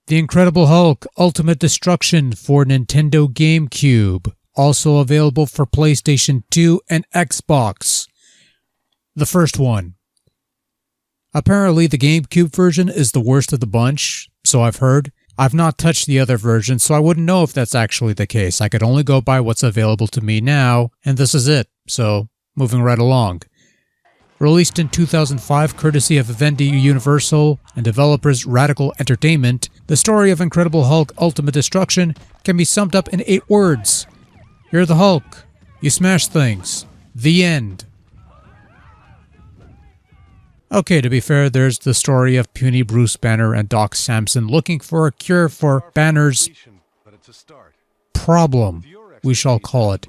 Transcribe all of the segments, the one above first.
The Incredible Hulk Ultimate Destruction for Nintendo Gamecube, also available for PlayStation 2 and Xbox. The first one. Apparently the GameCube version is the worst of the bunch, so I've heard. I've not touched the other version, so I wouldn't know if that's actually the case. I could only go by what's available to me now, and this is it, so moving right along. Released in 2005 courtesy of Vivendi Universal and developers Radical Entertainment, the story of Incredible Hulk Ultimate Destruction can be summed up in 8 words. You're the Hulk. You smash things. The end. Okay, to be fair, there's the story of puny Bruce Banner and Doc Samson looking for a cure for Banner's problem, we shall call it.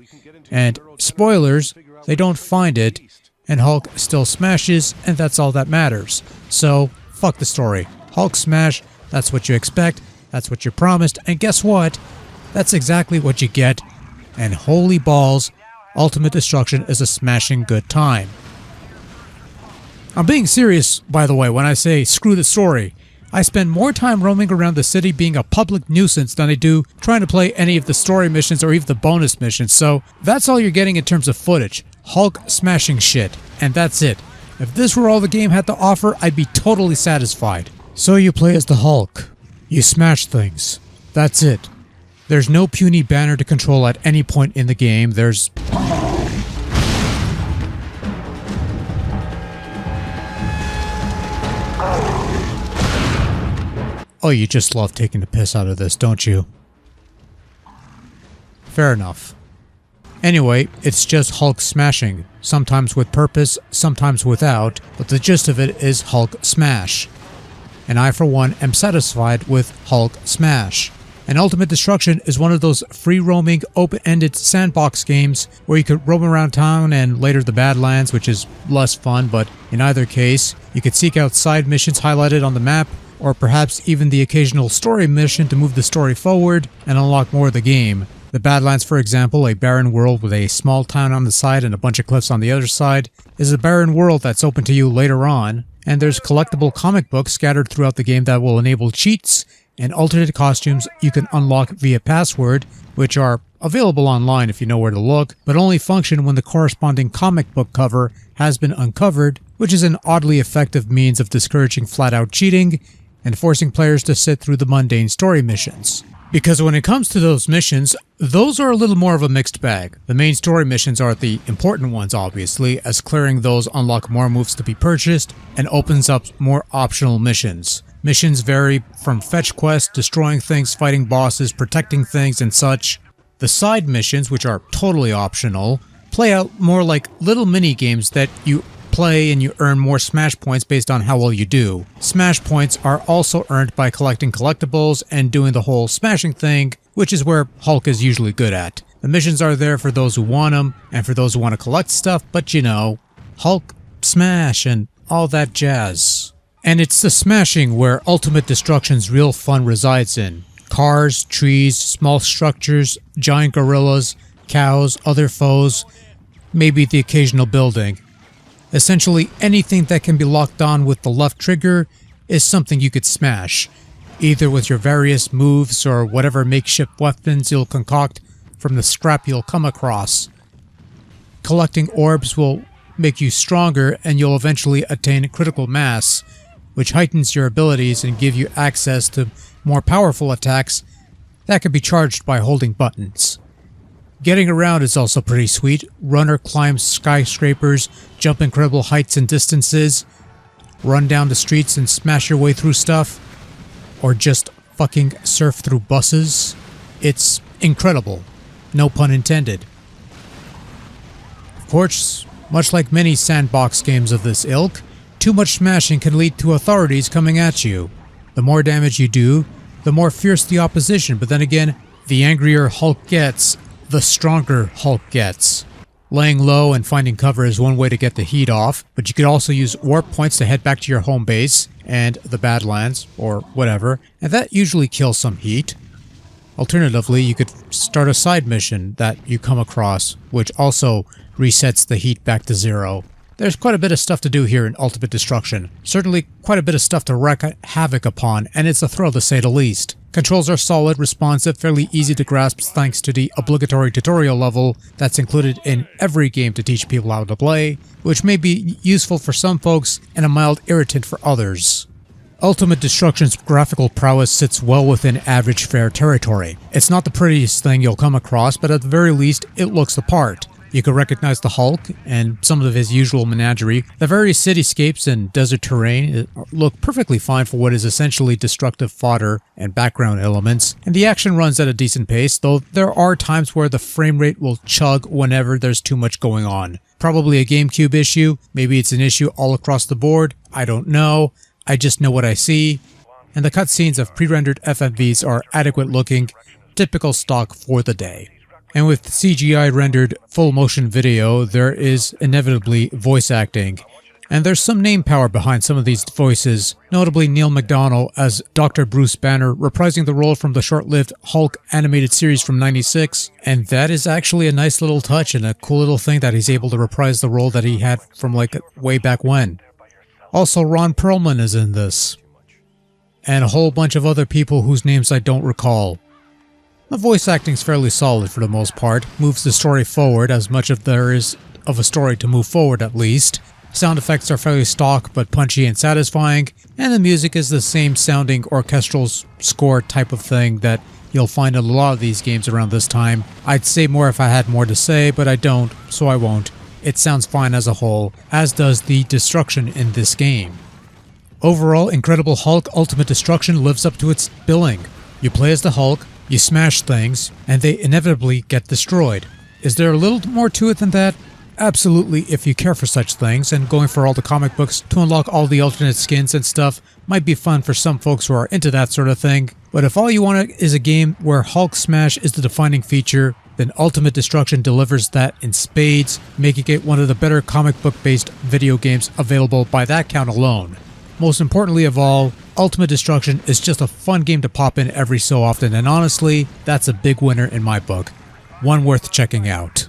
And spoilers, they don't find it, and Hulk still smashes, and that's all that matters. So, fuck the story. Hulk smash, that's what you expect, that's what you're promised, and guess what? That's exactly what you get. And holy balls, Ultimate Destruction is a smashing good time. I'm being serious, by the way, when I say screw the story. I spend more time roaming around the city being a public nuisance than I do trying to play any of the story missions or even the bonus missions, so that's all you're getting in terms of footage. Hulk smashing shit, and that's it. If this were all the game had to offer, I'd be totally satisfied. So you play as the Hulk. You smash things. That's it. There's no puny Banner to control at any point in the game. There's... Oh, you just love taking the piss out of this, don't you? Fair enough. Anyway, it's just Hulk smashing, sometimes with purpose, sometimes without, but the gist of it is Hulk smash. And I, for one, am satisfied with Hulk smash. And Ultimate Destruction is one of those free-roaming, open-ended sandbox games where you could roam around town and later the Badlands, which is less fun, but in either case, you could seek out side missions highlighted on the map, or perhaps even the occasional story mission to move the story forward and unlock more of the game. The Badlands, for example, a barren world with a small town on the side and a bunch of cliffs on the other side, is a barren world that's open to you later on, and there's collectible comic books scattered throughout the game that will enable cheats and alternate costumes you can unlock via password, which are available online if you know where to look, but only function when the corresponding comic book cover has been uncovered, which is an oddly effective means of discouraging flat-out cheating and forcing players to sit through the mundane story missions. Because when it comes to those missions, those are a little more of a mixed bag. The main story missions are the important ones, obviously, as clearing those unlock more moves to be purchased and opens up more optional missions. Missions vary from fetch quests, destroying things, fighting bosses, protecting things, and such. The side missions, which are totally optional, play out more like little mini-games that you play and you earn more smash points based on how well you do. Smash points are also earned by collecting collectibles and doing the whole smashing thing, which is where Hulk is usually good at. The missions are there for those who want them and for those who want to collect stuff, but you know, Hulk smash and all that jazz. And it's the smashing where Ultimate Destruction's real fun resides in. Cars, trees, small structures, giant gorillas, cows, other foes, maybe the occasional building. Essentially anything that can be locked on with the left trigger is something you could smash, either with your various moves or whatever makeshift weapons you'll concoct from the scrap you'll come across. Collecting orbs will make you stronger and you'll eventually attain critical mass, which heightens your abilities and give you access to more powerful attacks that can be charged by holding buttons. Getting around is also pretty sweet. Runner climbs skyscrapers, jump incredible heights and distances, run down the streets and smash your way through stuff, or just fucking surf through buses. It's incredible. No pun intended. Of course, much like many sandbox games of this ilk, too much smashing can lead to authorities coming at you. The more damage you do, the more fierce the opposition, but then again, the angrier Hulk gets, the stronger Hulk gets. Laying low and finding cover is one way to get the heat off, but you could also use warp points to head back to your home base and the Badlands, or whatever, and that usually kills some heat. Alternatively, you could start a side mission that you come across, which also resets the heat back to 0. There's quite a bit of stuff to do here in Ultimate Destruction. Certainly quite a bit of stuff to wreak havoc upon, and it's a thrill to say the least. Controls are solid, responsive, fairly easy to grasp thanks to the obligatory tutorial level that's included in every game to teach people how to play, which may be useful for some folks and a mild irritant for others. Ultimate Destruction's graphical prowess sits well within average fair territory. It's not the prettiest thing you'll come across, but at the very least, it looks the part. You can recognize the Hulk and some of his usual menagerie. The various cityscapes and desert terrain look perfectly fine for what is essentially destructive fodder and background elements, and the action runs at a decent pace, though there are times where the frame rate will chug whenever there's too much going on. Probably a GameCube issue, maybe it's an issue all across the board, I don't know. I just know what I see, and the cutscenes of pre-rendered FMVs are adequate looking, typical stock for the day. And with CGI rendered full motion video, there is inevitably voice acting. And there's some name power behind some of these voices, notably Neil McDonough as Dr. Bruce Banner reprising the role from the short-lived Hulk animated series from '96, and that is actually a nice little touch and a cool little thing that he's able to reprise the role that he had from like way back when. Also, Ron Perlman is in this, and a whole bunch of other people whose names I don't recall. The voice acting's fairly solid for the most part, moves the story forward as much as there is of a story to move forward at least. Sound effects are fairly stock but punchy and satisfying, and the music is the same sounding orchestral score type of thing that you'll find in a lot of these games around this time. I'd say more if I had more to say, but I don't, so I won't. It sounds fine as a whole, as does the destruction in this game. Overall, Incredible Hulk Ultimate Destruction lives up to its billing. You play as the Hulk, you smash things, and they inevitably get destroyed. Is there a little more to it than that? Absolutely, if you care for such things, and going for all the comic books to unlock all the alternate skins and stuff might be fun for some folks who are into that sort of thing. But if all you want is a game where Hulk Smash is the defining feature, then Ultimate Destruction delivers that in spades, making it one of the better comic book based video games available by that count alone. Most importantly of all, Ultimate Destruction is just a fun game to pop in every so often, and honestly, that's a big winner in my book. One worth checking out.